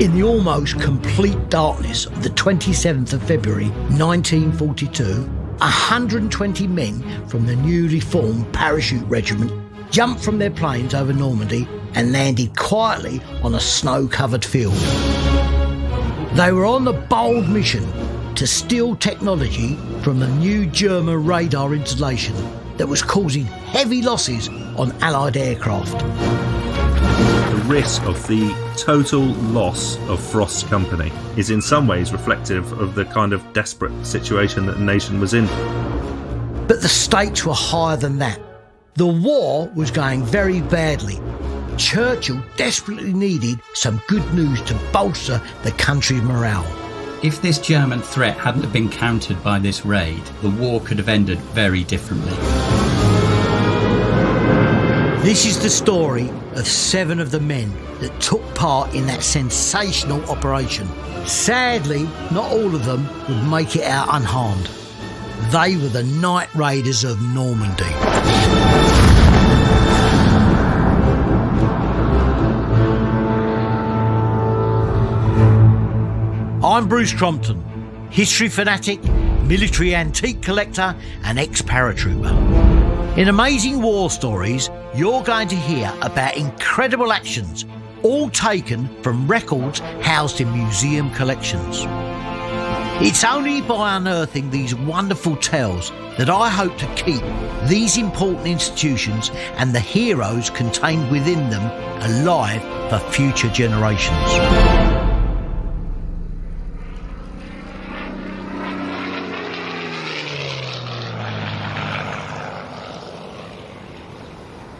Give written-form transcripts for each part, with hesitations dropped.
In the almost complete darkness of the 27th of February 1942, 120 men from the newly formed Parachute Regiment jumped from their planes over Normandy and landed quietly on a snow-covered field. They were on the bold mission to steal technology from a new German radar installation that was causing heavy losses on Allied aircraft. The risk of the total loss of Frost's company is in some ways reflective of the kind of desperate situation that the nation was in. But the stakes were higher than that. The war was going very badly. Churchill desperately needed some good news to bolster the country's morale. If this German threat hadn't have been countered by this raid, the war could have ended very differently. This is the story of 7 of the men that took part in that sensational operation. Sadly, not all of them would make it out unharmed. They were the Night Raiders of Normandy. I'm Bruce Crompton, history fanatic, military antique collector and ex-paratrooper. In Amazing War Stories, you're going to hear about incredible actions, all taken from records housed in museum collections. It's only by unearthing these wonderful tales that I hope to keep these important institutions and the heroes contained within them alive for future generations.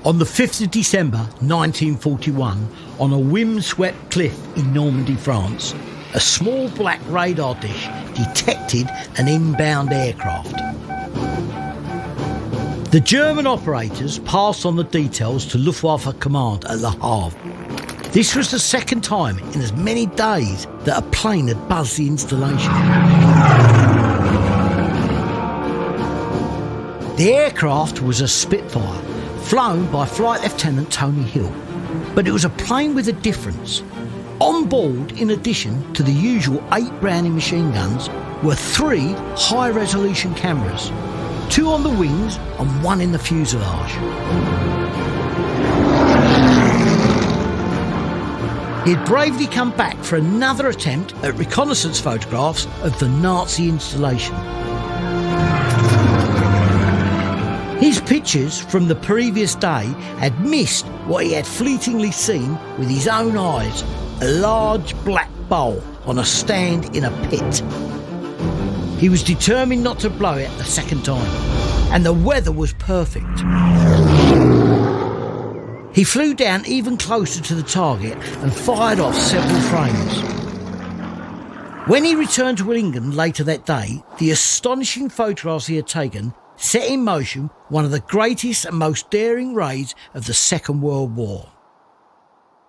On the 5th of December 1941, on a wind-swept cliff in Normandy, France, a small black radar dish detected an inbound aircraft. The German operators passed on the details to Luftwaffe Command at Le Havre. This was the second time in as many days that a plane had buzzed the installation. The aircraft was a Spitfire, flown by Flight Lieutenant Tony Hill, but it was a plane with a difference. On board, in addition to the usual 8 Browning machine guns, were 3 high-resolution cameras, 2 on the wings and 1 in the fuselage. He had bravely come back for another attempt at reconnaissance photographs of the Nazi installation. His pictures from the previous day had missed what he had fleetingly seen with his own eyes, a large black bowl on a stand in a pit. He was determined not to blow it a second time, and the weather was perfect. He flew down even closer to the target and fired off several frames. When he returned to England later that day, the astonishing photographs he had taken set in motion one of the greatest and most daring raids of the Second World War.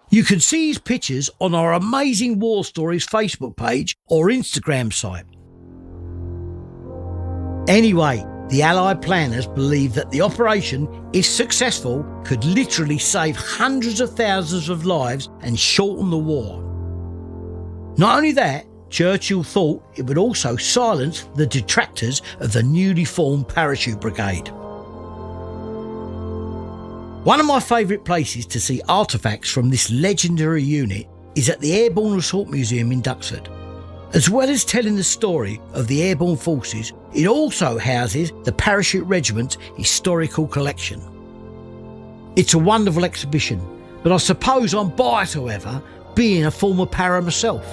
You can see his pictures on our Amazing War Stories Facebook page or Instagram site. Anyway, the Allied planners believed that the operation, if successful, could literally save hundreds of thousands of lives and shorten the war. Not only that, Churchill thought it would also silence the detractors of the newly formed Parachute Brigade. One of my favourite places to see artefacts from this legendary unit is at the Airborne Assault Museum in Duxford. As well as telling the story of the Airborne forces, it also houses the Parachute Regiment's historical collection. It's a wonderful exhibition, but I suppose I'm biased, however, being a former para myself.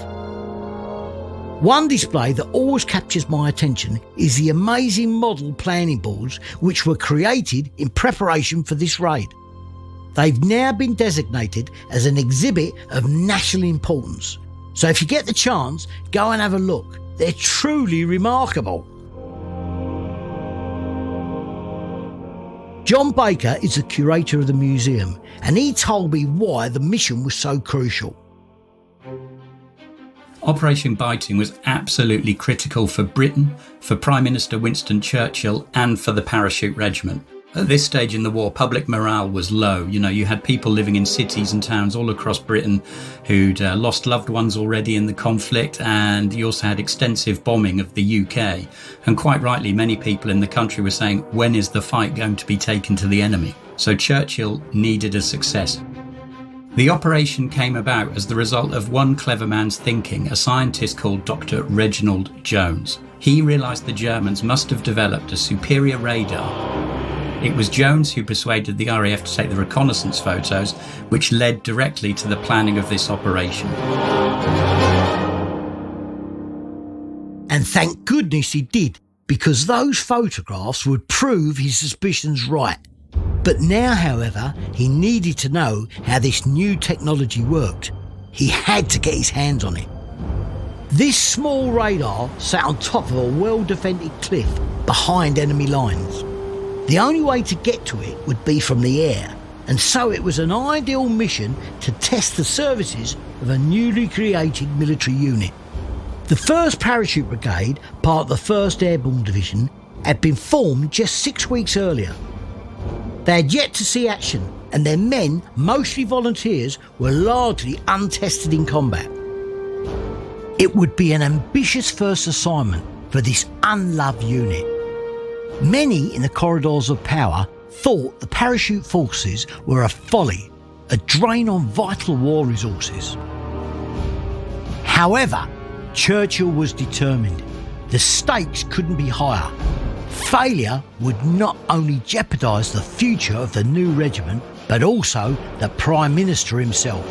One display that always captures my attention is the amazing model planning boards which were created in preparation for this raid. They've now been designated as an exhibit of national importance, so if you get the chance, go and have a look. They're truly remarkable. John Baker is the curator of the museum, and he told me why the mission was so crucial. Operation Biting was absolutely critical for Britain, for Prime Minister Winston Churchill and for the Parachute Regiment. At this stage in the war, public morale was low. You had people living in cities and towns all across Britain who'd lost loved ones already in the conflict, and you also had extensive bombing of the UK. And quite rightly, many people in the country were saying, when is the fight going to be taken to the enemy? So Churchill needed a success. The operation came about as the result of one clever man's thinking, a scientist called Dr. Reginald Jones. He realised the Germans must have developed a superior radar. It was Jones who persuaded the RAF to take the reconnaissance photos, which led directly to the planning of this operation. And thank goodness he did, because those photographs would prove his suspicions right. But now, however, he needed to know how this new technology worked. He had to get his hands on it. This small radar sat on top of a well-defended cliff behind enemy lines. The only way to get to it would be from the air, and so it was an ideal mission to test the services of a newly created military unit. The 1st Parachute Brigade, part of the 1st Airborne Division, had been formed just 6 weeks earlier. They had yet to see action, and their men, mostly volunteers, were largely untested in combat. It would be an ambitious first assignment for this unloved unit. Many in the corridors of power thought the parachute forces were a folly, a drain on vital war resources. However, Churchill was determined. The stakes couldn't be higher. Failure would not only jeopardise the future of the new regiment, but also the Prime Minister himself.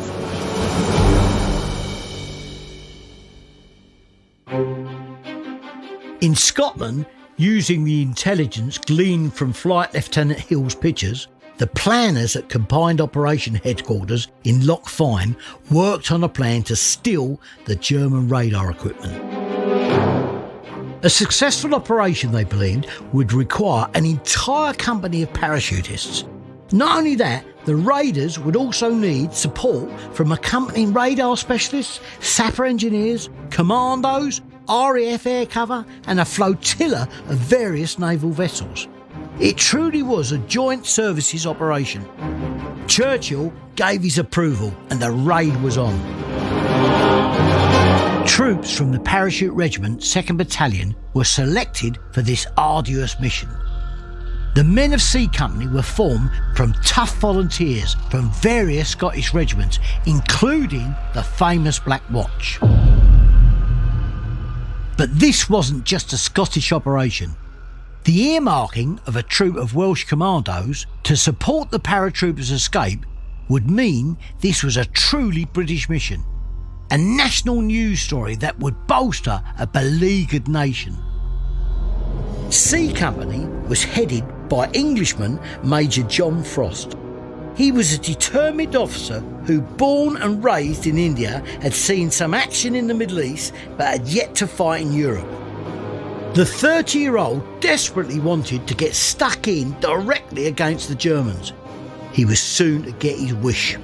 In Scotland, using the intelligence gleaned from Flight Lieutenant Hill's pictures, the planners at Combined Operation Headquarters in Loch Fyne worked on a plan to steal the German radar equipment. A successful operation, they believed, would require an entire company of parachutists. Not only that, the raiders would also need support from accompanying radar specialists, sapper engineers, commandos, RAF air cover and a flotilla of various naval vessels. It truly was a joint services operation. Churchill gave his approval and the raid was on. Troops from the Parachute Regiment 2nd Battalion were selected for this arduous mission. The Men of C Company were formed from tough volunteers from various Scottish regiments, including the famous Black Watch. But this wasn't just a Scottish operation. The earmarking of a troop of Welsh commandos to support the paratroopers' escape would mean this was a truly British mission, a national news story that would bolster a beleaguered nation. C Company was headed by Englishman Major John Frost. He was a determined officer who, born and raised in India, had seen some action in the Middle East but had yet to fight in Europe. The 30-year-old desperately wanted to get stuck in directly against the Germans. He was soon to get his wish.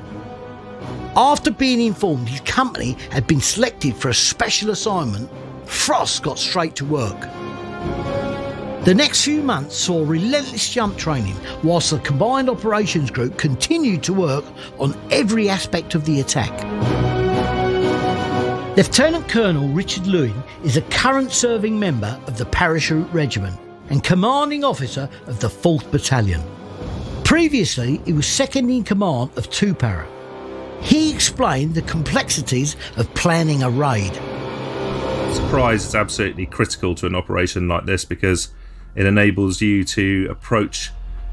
After being informed his company had been selected for a special assignment, Frost got straight to work. The next few months saw relentless jump training whilst the Combined Operations Group continued to work on every aspect of the attack. Lieutenant Colonel Richard Lewin is a current serving member of the Parachute Regiment and commanding officer of the 4th Battalion. Previously, he was second in command of 2 Para. He explained the complexities of planning a raid. Surprise is absolutely critical to an operation like this because it enables you to approach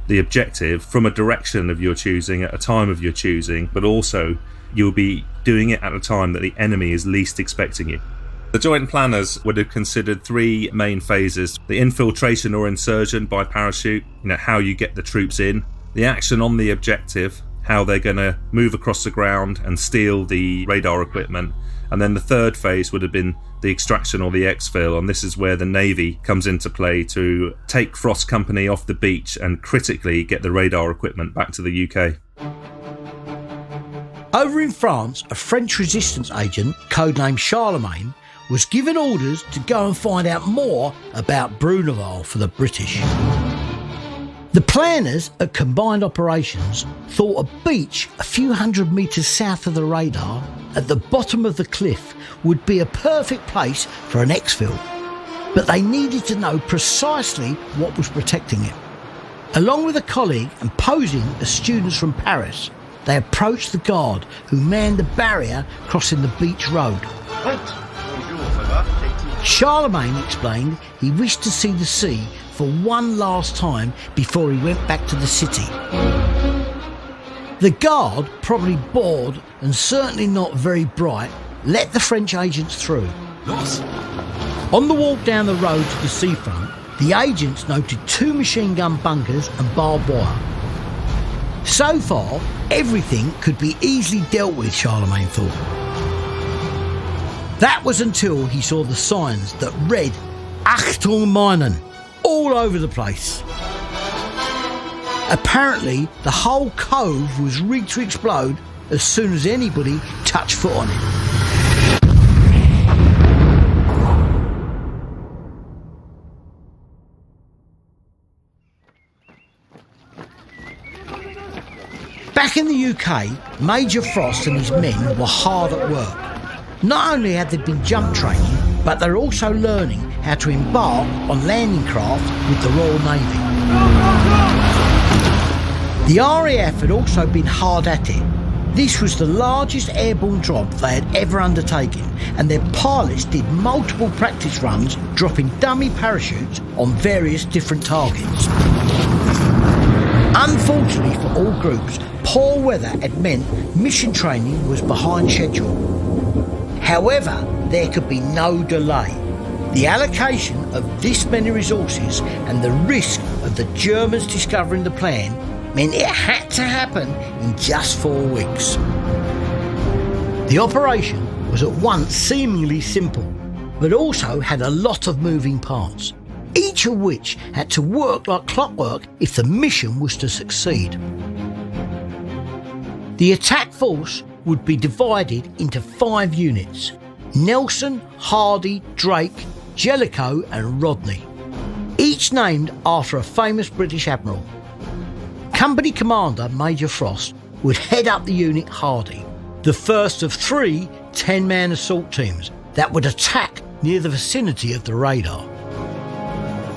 the objective from a direction of your choosing at a time of your choosing, but also you'll be doing it at a time that the enemy is least expecting you. The joint planners would have considered 3 main phases: the infiltration or insertion by parachute, how you get the troops in, the action on the objective, how they're going to move across the ground and steal the radar equipment, and then the 3rd phase would have been the extraction or the exfil, and this is where the Navy comes into play to take Frost Company off the beach and critically get the radar equipment back to the UK. Over in France, a French resistance agent, codenamed Charlemagne, was given orders to go and find out more about Bruneval for the British. The planners at Combined Operations thought a beach a few hundred metres south of the radar at the bottom of the cliff would be a perfect place for an exfil, but they needed to know precisely what was protecting it. Along with a colleague and posing as students from Paris, they approached the guard who manned the barrier crossing the beach road. Charlemagne explained he wished to see the sea for one last time before he went back to the city. The guard, probably bored and certainly not very bright, let the French agents through. Lois. On the walk down the road to the seafront, the agents noted 2 machine gun bunkers and barbed wire. So far, everything could be easily dealt with, Charlemagne thought. That was until he saw the signs that read Achtung Minen all over the place. Apparently, the whole cove was rigged to explode as soon as anybody touched foot on it. Back in the UK, Major Frost and his men were hard at work. Not only had they been jump training, but they're also learning how to embark on landing craft with the Royal Navy. The RAF had also been hard at it. This was the largest airborne drop they had ever undertaken, and their pilots did multiple practice runs dropping dummy parachutes on various different targets. Unfortunately for all groups, poor weather had meant mission training was behind schedule. However, there could be no delay. The allocation of this many resources and the risk of the Germans discovering the plan meant it had to happen in just 4 weeks. The operation was at once seemingly simple, but also had a lot of moving parts, each of which had to work like clockwork if the mission was to succeed. The attack force would be divided into 5 units: Nelson, Hardy, Drake, Jellicoe and Rodney, each named after a famous British admiral. Company Commander Major Frost would head up the unit Hardy, the first of 3 10-man assault teams that would attack near the vicinity of the radar.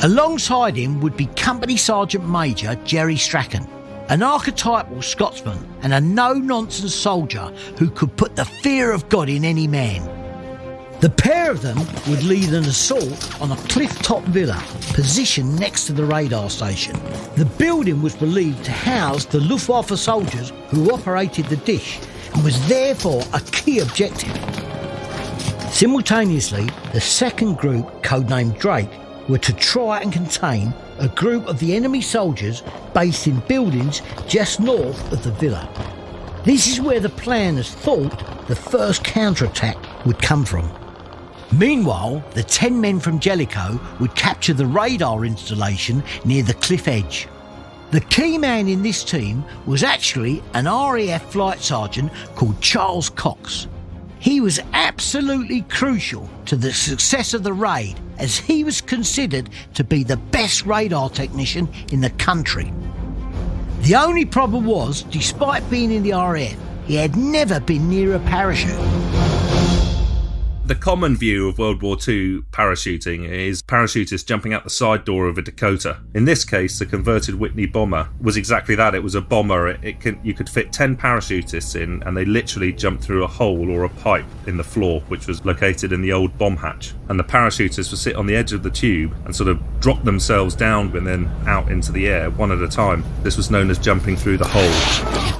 Alongside him would be Company Sergeant Major Jerry Strachan, an archetypal Scotsman and a no-nonsense soldier who could put the fear of God in any man. The pair of them would lead an assault on a cliff-top villa positioned next to the radar station. The building was believed to house the Luftwaffe soldiers who operated the dish and was therefore a key objective. Simultaneously, the second group, codenamed Drake, were to try and contain a group of the enemy soldiers based in buildings just north of the villa. This is where the planners thought the first counterattack would come from. Meanwhile, the 10 men from Jellicoe would capture the radar installation near the cliff edge. The key man in this team was actually an RAF flight sergeant called Charles Cox. He was absolutely crucial to the success of the raid, as he was considered to be the best radar technician in the country. The only problem was, despite being in the RAF, he had never been near a parachute. The common view of World War II parachuting is parachutists jumping out the side door of a Dakota. In this case, the converted Whitney bomber was exactly that. It was a bomber. You could fit 10 parachutists in, and they literally jumped through a hole or a pipe in the floor, which was located in the old bomb hatch. And the parachutists would sit on the edge of the tube and sort of drop themselves down and then out into the air, one at a time. This was known as jumping through the hole.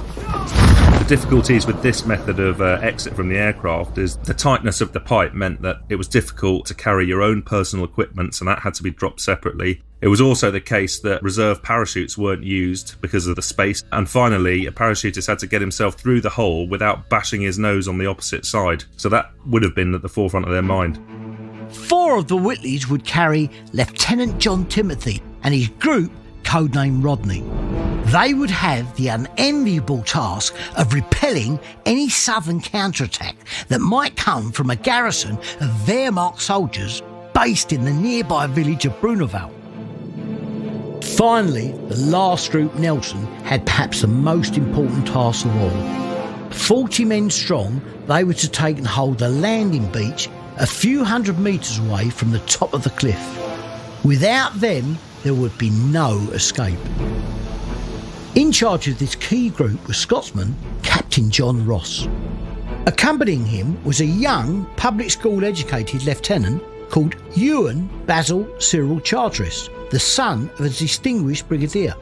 The difficulties with this method of exit from the aircraft is the tightness of the pipe meant that it was difficult to carry your own personal equipment, so that had to be dropped separately. It was also the case that reserve parachutes weren't used because of the space. And finally, a parachutist had to get himself through the hole without bashing his nose on the opposite side. So that would have been at the forefront of their mind. 4 of the Whitleys would carry Lieutenant John Timothy and his group, codenamed Rodney. They would have the unenviable task of repelling any southern counterattack that might come from a garrison of Wehrmacht soldiers based in the nearby village of Bruneval. Finally, the last group, Nelson, had perhaps the most important task of all. 40 men strong, they were to take and hold the landing beach a few hundred metres away from the top of the cliff. Without them, there would be no escape. In charge of this key group was Scotsman Captain John Ross. Accompanying him was a young public school educated lieutenant called Ewan Basil Cyril Charteris, the son of a distinguished brigadier.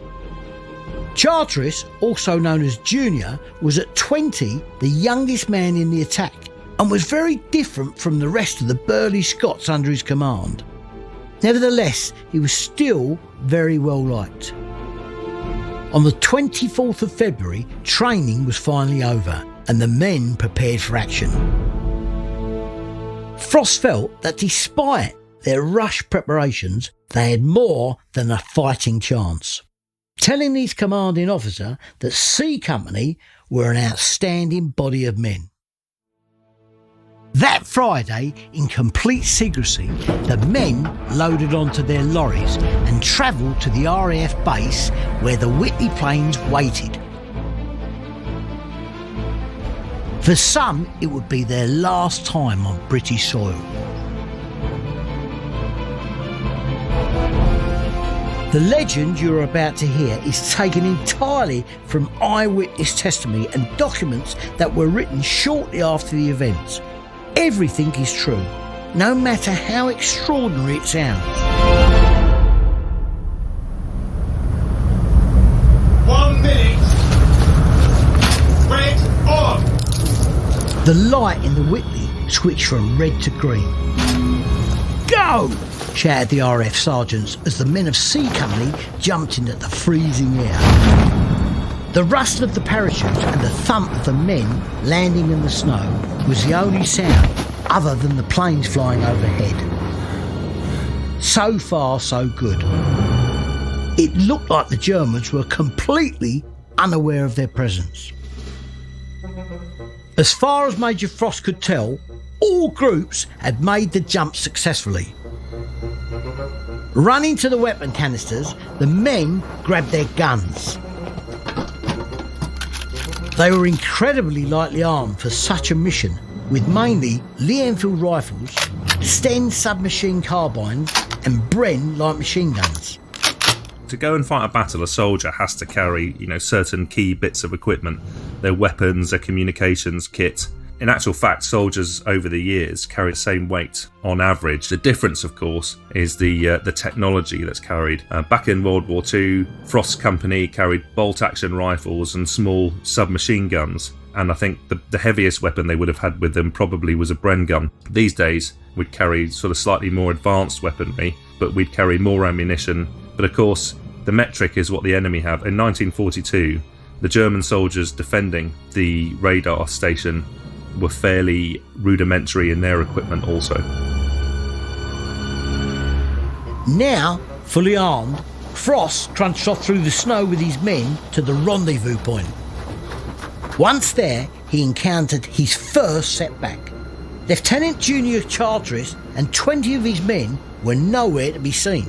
Charteris, also known as Junior, was at 20 the youngest man in the attack and was very different from the rest of the burly Scots under his command. Nevertheless, he was still very well liked. On the 24th of February, training was finally over and the men prepared for action. Frost felt that despite their rushed preparations, they had more than a fighting chance, telling his commanding officer that C Company were an outstanding body of men. That Friday, in complete secrecy, the men loaded onto their lorries and travelled to the RAF base where the Whitley planes waited. For some, it would be their last time on British soil. The legend you're about to hear is taken entirely from eyewitness testimony and documents that were written shortly after the events. Everything is true, no matter how extraordinary it sounds. 1 minute. Red on. The light in the Whitley switched from red to green. Go! Shouted the RAF sergeants as the men of C Company jumped into the freezing air. The rustle of the parachute and the thump of the men landing in the snow was the only sound other than the planes flying overhead. So far, so good. It looked like the Germans were completely unaware of their presence. As far as Major Frost could tell, all groups had made the jump successfully. Running to the weapon canisters, the men grabbed their guns. They were incredibly lightly armed for such a mission, with mainly Lee Enfield rifles, Sten submachine carbines and Bren light machine guns. To go and fight a battle, a soldier has to carry, certain key bits of equipment, their weapons, their communications kit. In actual fact, soldiers over the years carry the same weight on average. The difference, of course, is the technology that's carried. Back in World War II, Frost's company carried bolt-action rifles and small submachine guns. And I think the heaviest weapon they would have had with them probably was a Bren gun. These days, we'd carry sort of slightly more advanced weaponry, but we'd carry more ammunition. But of course, the metric is what the enemy have. In 1942, the German soldiers defending the radar station were fairly rudimentary in their equipment also. Now, fully armed, Frost crunched off through the snow with his men to the rendezvous point. Once there, he encountered his first setback. Lieutenant Junior Charteris and 20 of his men were nowhere to be seen.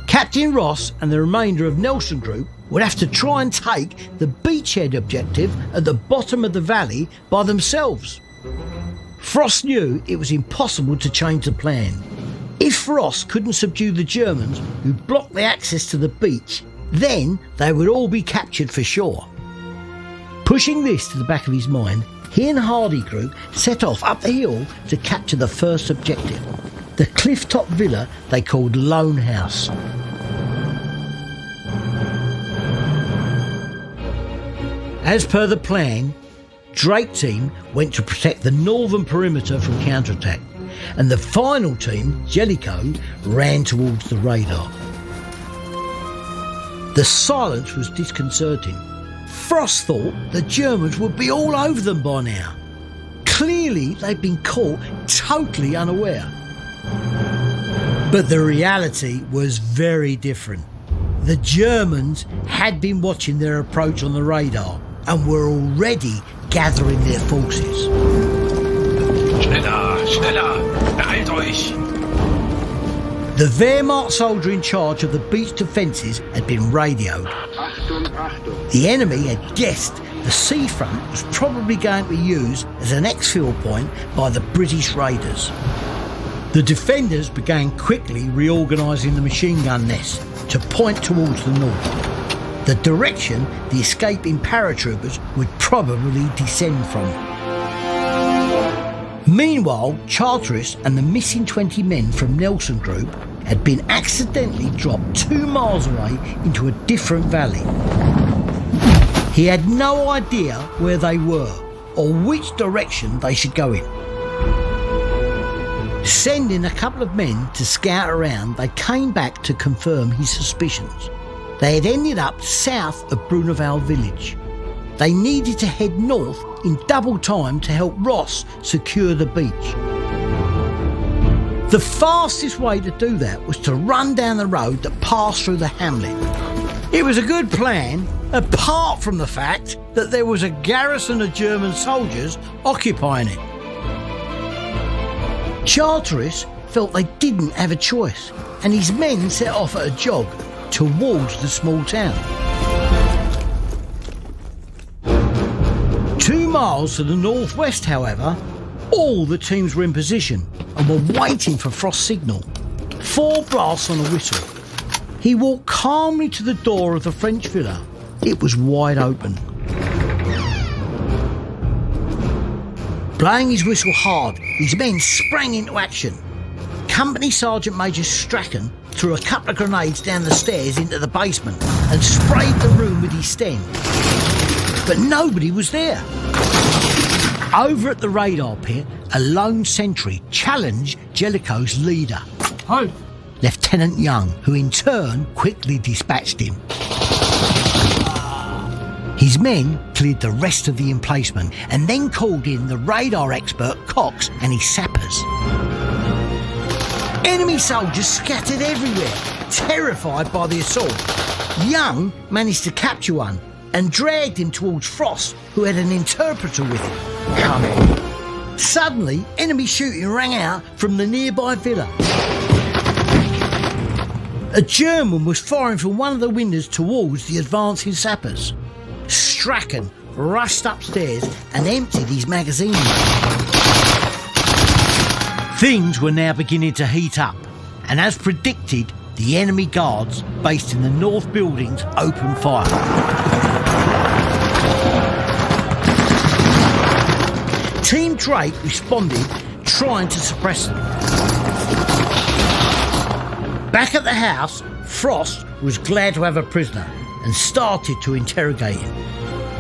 Captain Ross and the remainder of Nelson Group would have to try and take the beachhead objective at the bottom of the valley by themselves. Frost knew it was impossible to change the plan. If Frost couldn't subdue the Germans who blocked the access to the beach, then they would all be captured for sure. Pushing this to the back of his mind, he and Hardy Group set off up the hill to capture the first objective, the cliff-top villa they called Lone House. As per the plan, Drake team went to protect the northern perimeter from counterattack, and the final team, Jellicoe, ran towards the radar. The silence was disconcerting. Frost thought the Germans would be all over them by now. Clearly, they'd been caught totally unaware. But the reality was very different. The Germans had been watching their approach on the radar and were already gathering their forces. Schneller, schneller, beeilt euch! The Wehrmacht soldier in charge of the beach defences had been radioed. The enemy had guessed the seafront was probably going to be used as an exfil point by the British raiders. The defenders began quickly reorganising the machine gun nest to point towards the north, the direction the escaping paratroopers would probably descend from. Meanwhile, Charteris and the missing 20 men from Nelson Group had been accidentally dropped 2 miles away into a different valley. He had no idea where they were or which direction they should go in. Sending a couple of men to scout around, they came back to confirm his suspicions. They had ended up south of Bruneval village. They needed to head north in double time to help Ross secure the beach. The fastest way to do that was to run down the road that passed through the hamlet. It was a good plan, apart from the fact that there was a garrison of German soldiers occupying it. Charteris felt they didn't have a choice, and his men set off at a jog towards the small town. 2 miles to the northwest, however, all the teams were in position and were waiting for Frost's signal. 4 blasts on a whistle. He walked calmly to the door of the French villa. It was wide open. Blowing his whistle hard, his men sprang into action. Company Sergeant Major Strachan threw a couple of grenades down the stairs into the basement and sprayed the room with his Sten. But nobody was there. Over at the radar pit, a lone sentry challenged Jellicoe's leader, Halt! Lieutenant Young, who in turn quickly dispatched him. His men cleared the rest of the emplacement and then called in the radar expert Cox and his sappers. Enemy soldiers scattered everywhere, terrified by the assault. Young managed to capture one and dragged him towards Frost, who had an interpreter with him. Come on. Suddenly, enemy shooting rang out from the nearby villa. A German was firing from one of the windows towards the advancing sappers. Strachan rushed upstairs and emptied his magazine. Things were now beginning to heat up, and as predicted, the enemy guards based in the north buildings opened fire. Team Drake responded, trying to suppress them. Back at the house, Frost was glad to have a prisoner and started to interrogate him.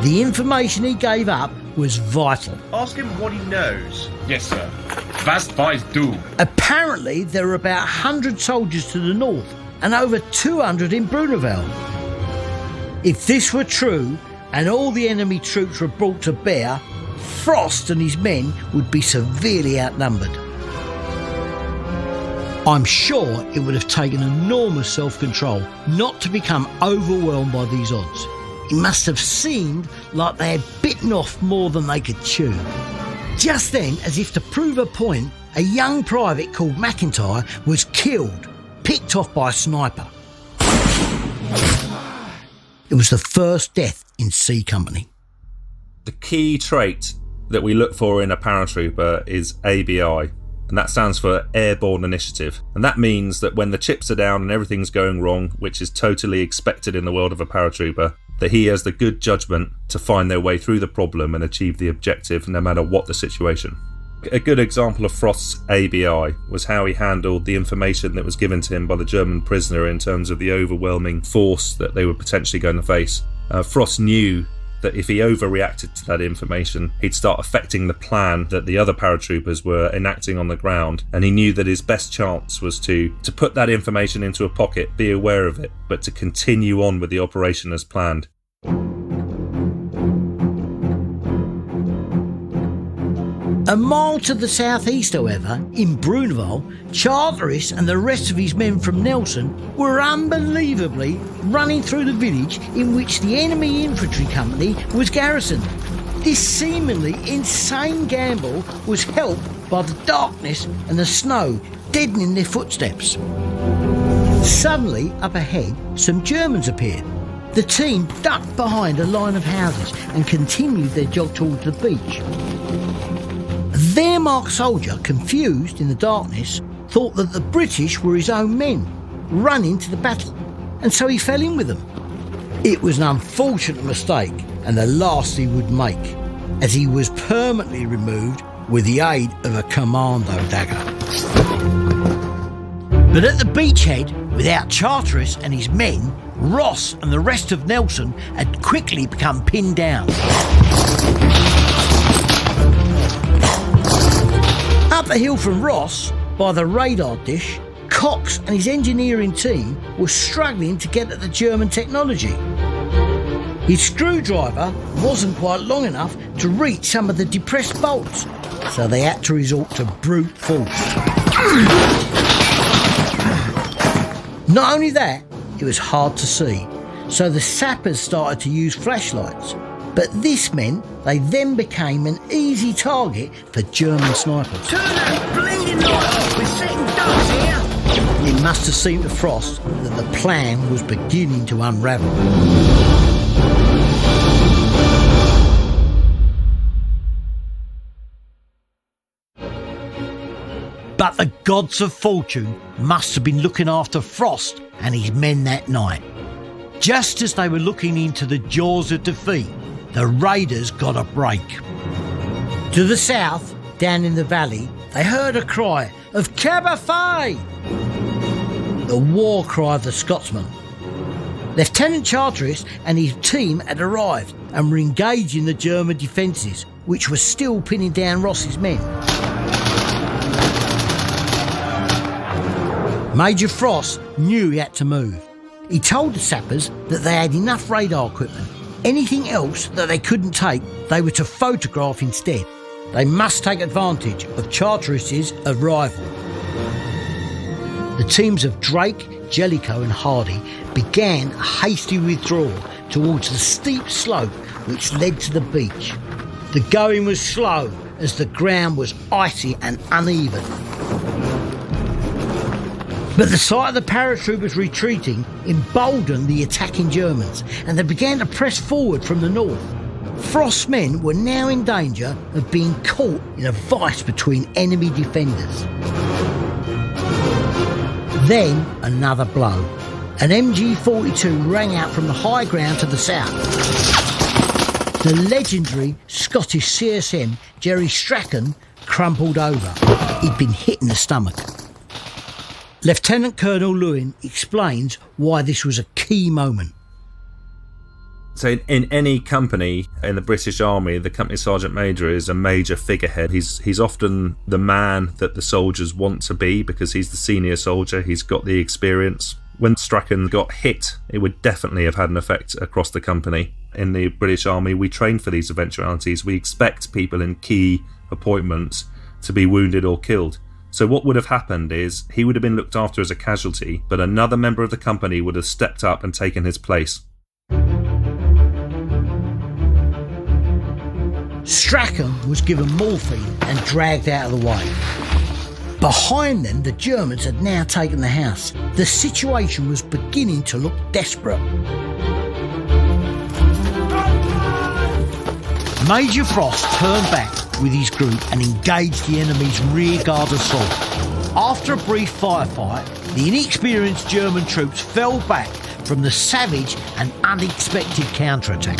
The information he gave up was vital. Ask him what he knows. Yes, sir. Was weißt du? Apparently, there were about 100 soldiers to the north and over 200 in Bruneval. If this were true and all the enemy troops were brought to bear, Frost and his men would be severely outnumbered. I'm sure it would have taken enormous self-control not to become overwhelmed by these odds. It must have seemed like they had bitten off more than they could chew. Just then, as if to prove a point, a young private called McIntyre was killed, picked off by a sniper. It was the first death in C Company. The key trait that we look for in a paratrooper is ABI, and that stands for Airborne Initiative. And that means that when the chips are down and everything's going wrong, which is totally expected in the world of a paratrooper, that he has the good judgment to find their way through the problem and achieve the objective no matter what the situation. A good example of Frost's ABI was how he handled the information that was given to him by the German prisoner in terms of the overwhelming force that they were potentially going to face. Frost knew that if he overreacted to that information, he'd start affecting the plan that the other paratroopers were enacting on the ground, and he knew that his best chance was to put that information into a pocket, be aware of it, but to continue on with the operation as planned. A mile to the southeast, however, in Bruneval, Charteris and the rest of his men from Nelson were unbelievably running through the village in which the enemy infantry company was garrisoned. This seemingly insane gamble was helped by the darkness and the snow deadening their footsteps. Suddenly, up ahead, some Germans appeared. The team ducked behind a line of houses and continued their jog towards the beach. Their marked soldier, confused in the darkness, thought that the British were his own men, running to the battle, and so he fell in with them. It was an unfortunate mistake, and the last he would make, as he was permanently removed with the aid of a commando dagger. But at the beachhead, without Charteris and his men, Ross and the rest of Nelson had quickly become pinned down. Up the hill from Ross, by the radar dish, Cox and his engineering team were struggling to get at the German technology. His screwdriver wasn't quite long enough to reach some of the depressed bolts, so they had to resort to brute force. Not only that, it was hard to see, so the sappers started to use flashlights, but this meant they then became an easy target for German snipers. Turn that bleeding light off, we're setting ducks here! It must have seemed to Frost that the plan was beginning to unravel. But the gods of fortune must have been looking after Frost and his men that night. Just as they were looking into the jaws of defeat, the raiders got a break. To the south, down in the valley, they heard a cry of Cabafay, the war cry of the Scotsman. Lieutenant Charteris and his team had arrived and were engaging the German defences, which were still pinning down Ross's men. Major Frost knew he had to move. He told the sappers that they had enough radar equipment. Anything else that they couldn't take, they were to photograph instead. They must take advantage of Charteris's arrival. The teams of Drake, Jellicoe and Hardy began a hasty withdrawal towards the steep slope which led to the beach. The going was slow as the ground was icy and uneven. But the sight of the paratroopers retreating emboldened the attacking Germans, and they began to press forward from the north. Frost's men were now in danger of being caught in a vice between enemy defenders. Then another blow. An MG-42 rang out from the high ground to the south. The legendary Scottish CSM Jerry Strachan crumpled over. He'd been hit in the stomach. Lieutenant Colonel Lewin explains why this was a key moment. So in any company in the British Army, the company sergeant major is a major figurehead. He's often the man that the soldiers want to be because he's the senior soldier, he's got the experience. When Strachan got hit, it would definitely have had an effect across the company. In the British Army, we train for these eventualities. We expect people in key appointments to be wounded or killed. So what would have happened is he would have been looked after as a casualty, but another member of the company would have stepped up and taken his place. Strachan was given morphine and dragged out of the way. Behind them, the Germans had now taken the house. The situation was beginning to look desperate. Major Frost turned back with his group and engaged the enemy's rear guard assault. After a brief firefight, the inexperienced German troops fell back from the savage and unexpected counterattack.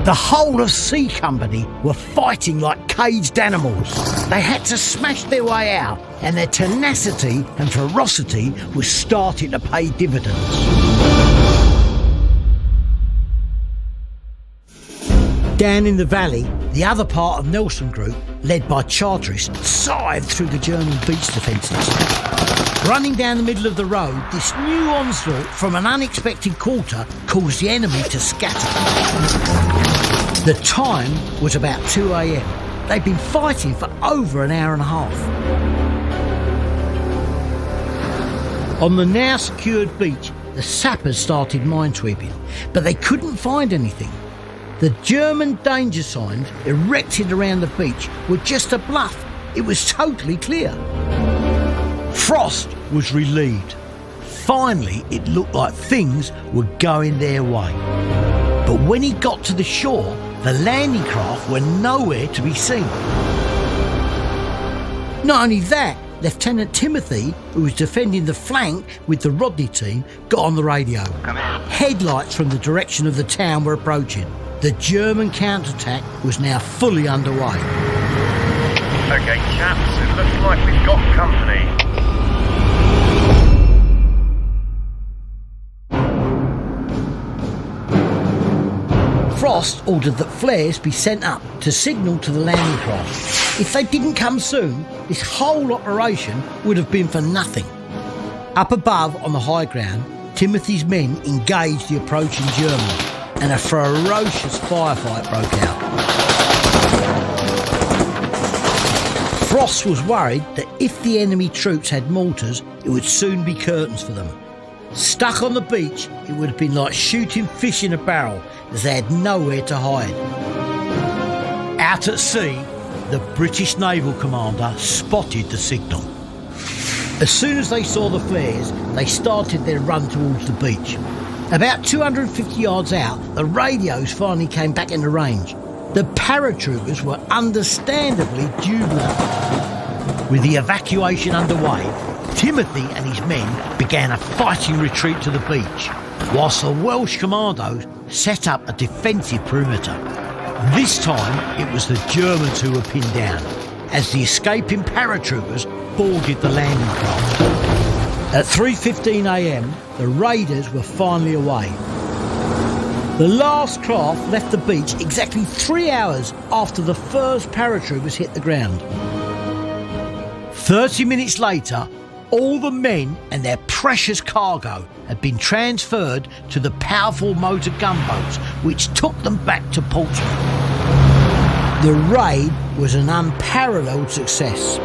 The whole of C Company were fighting like caged animals. They had to smash their way out, and their tenacity and ferocity was starting to pay dividends. Down in the valley, the other part of Nelson Group, led by Charteris, scythed through the German beach defences. Running down the middle of the road, this new onslaught from an unexpected quarter caused the enemy to scatter. The time was about 2 a.m. They'd been fighting for over an hour and a half. On the now secured beach, the sappers started minesweeping, but they couldn't find anything. The German danger signs erected around the beach were just a bluff. It was totally clear. Frost was relieved. Finally, it looked like things were going their way. But when he got to the shore, the landing craft were nowhere to be seen. Not only that, Lieutenant Timothy, who was defending the flank with the Rodney team, got on the radio. Headlights from the direction of the town were approaching. The German counterattack was now fully underway. Okay, chaps, it looks like we've got company. Frost ordered that flares be sent up to signal to the landing craft. If they didn't come soon, this whole operation would have been for nothing. Up above on the high ground, Timothy's men engaged the approaching Germans, and a ferocious firefight broke out. Frost was worried that if the enemy troops had mortars, it would soon be curtains for them. Stuck on the beach, it would have been like shooting fish in a barrel, as they had nowhere to hide. Out at sea, the British naval commander spotted the signal. As soon as they saw the flares, they started their run towards the beach. About 250 yards out, the radios finally came back into range. The paratroopers were understandably jubilant. With the evacuation underway, Timothy and his men began a fighting retreat to the beach, whilst the Welsh commandos set up a defensive perimeter. This time, it was the Germans who were pinned down, as the escaping paratroopers boarded the landing craft. At 3:15 a.m, the raiders were finally away. The last craft left the beach exactly 3 hours after the first paratroopers hit the ground. 30 minutes later, all the men and their precious cargo had been transferred to the powerful motor gunboats which took them back to Portsmouth. The raid was an unparalleled success.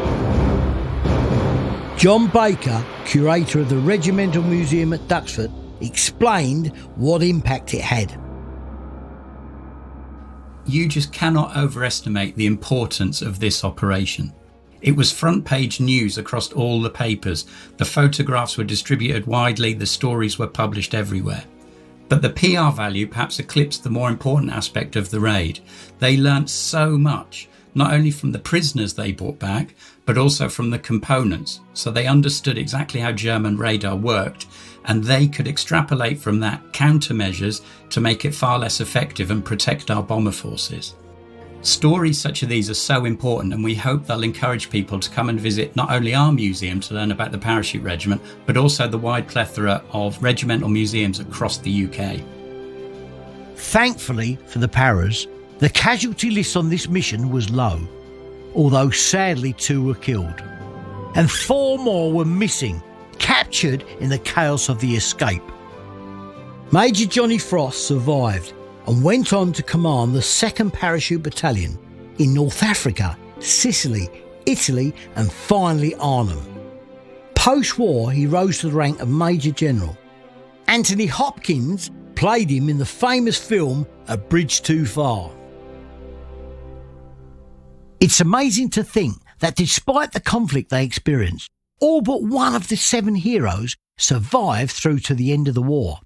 John Baker, curator of the Regimental Museum at Duxford, explained what impact it had. You just cannot overestimate the importance of this operation. It was front page news across all the papers. The photographs were distributed widely, the stories were published everywhere. But the PR value perhaps eclipsed the more important aspect of the raid. They learnt so much, not only from the prisoners they brought back, but also from the components. So they understood exactly how German radar worked, and they could extrapolate from that countermeasures to make it far less effective and protect our bomber forces. Stories such as these are so important, and we hope they'll encourage people to come and visit not only our museum to learn about the Parachute Regiment, but also the wide plethora of regimental museums across the UK. Thankfully for the Paras, the casualty list on this mission was low, although sadly 2 were killed, and 4 more were missing, captured in the chaos of the escape. Major Johnny Frost survived and went on to command the 2nd Parachute Battalion in North Africa, Sicily, Italy and finally Arnhem. Post-war, he rose to the rank of Major General. Anthony Hopkins played him in the famous film A Bridge Too Far. It's amazing to think that despite the conflict they experienced, all but one of the 7 heroes survived through to the end of the war.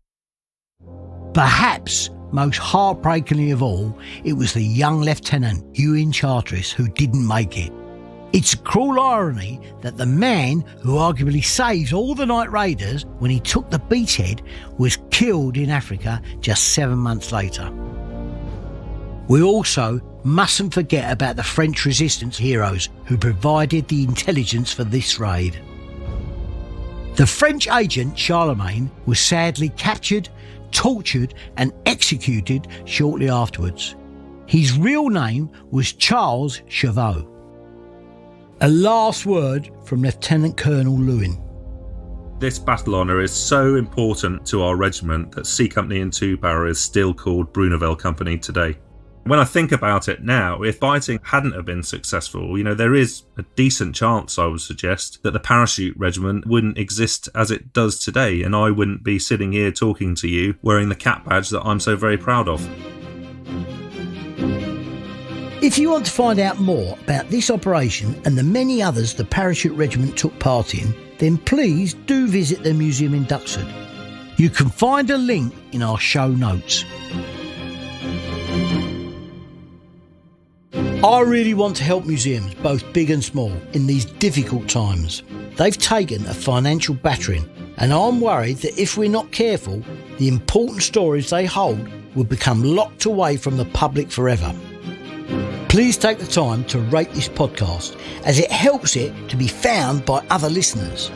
Perhaps most heartbreakingly of all, it was the young Lieutenant Ewan Charteris who didn't make it. It's a cruel irony that the man who arguably saved all the night raiders when he took the beachhead was killed in Africa just 7 months later. We also mustn't forget about the French resistance heroes who provided the intelligence for this raid. The French agent Charlemagne was sadly captured, tortured and executed shortly afterwards. His real name was Charles Chauveau. A last word from Lieutenant Colonel Lewin. This battle honour is so important to our regiment that C Company and 2 Para is still called Bruneval Company today. When I think about it now, if fighting hadn't have been successful, there is a decent chance, I would suggest, that the Parachute Regiment wouldn't exist as it does today, and I wouldn't be sitting here talking to you wearing the cap badge that I'm so very proud of. If you want to find out more about this operation and the many others the Parachute Regiment took part in, then please do visit the museum in Duxford. You can find a link in our show notes. I really want to help museums, both big and small, in these difficult times. They've taken a financial battering, and I'm worried that if we're not careful, the important stories they hold will become locked away from the public forever. Please take the time to rate this podcast, as it helps it to be found by other listeners.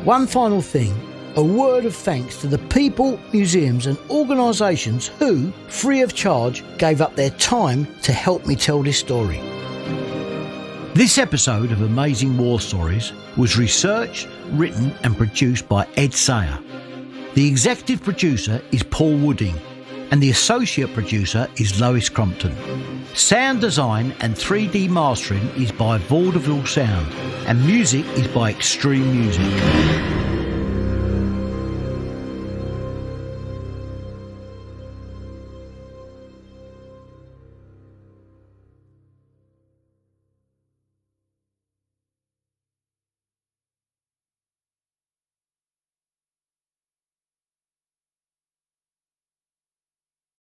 One final thing, a word of thanks to the people, museums and organisations who, free of charge, gave up their time to help me tell this story. This episode of Amazing War Stories was researched, written and produced by Ed Sayer. The executive producer is Paul Wooding and the associate producer is Lois Crompton. Sound design and 3D mastering is by Vaudeville Sound and music is by Extreme Music.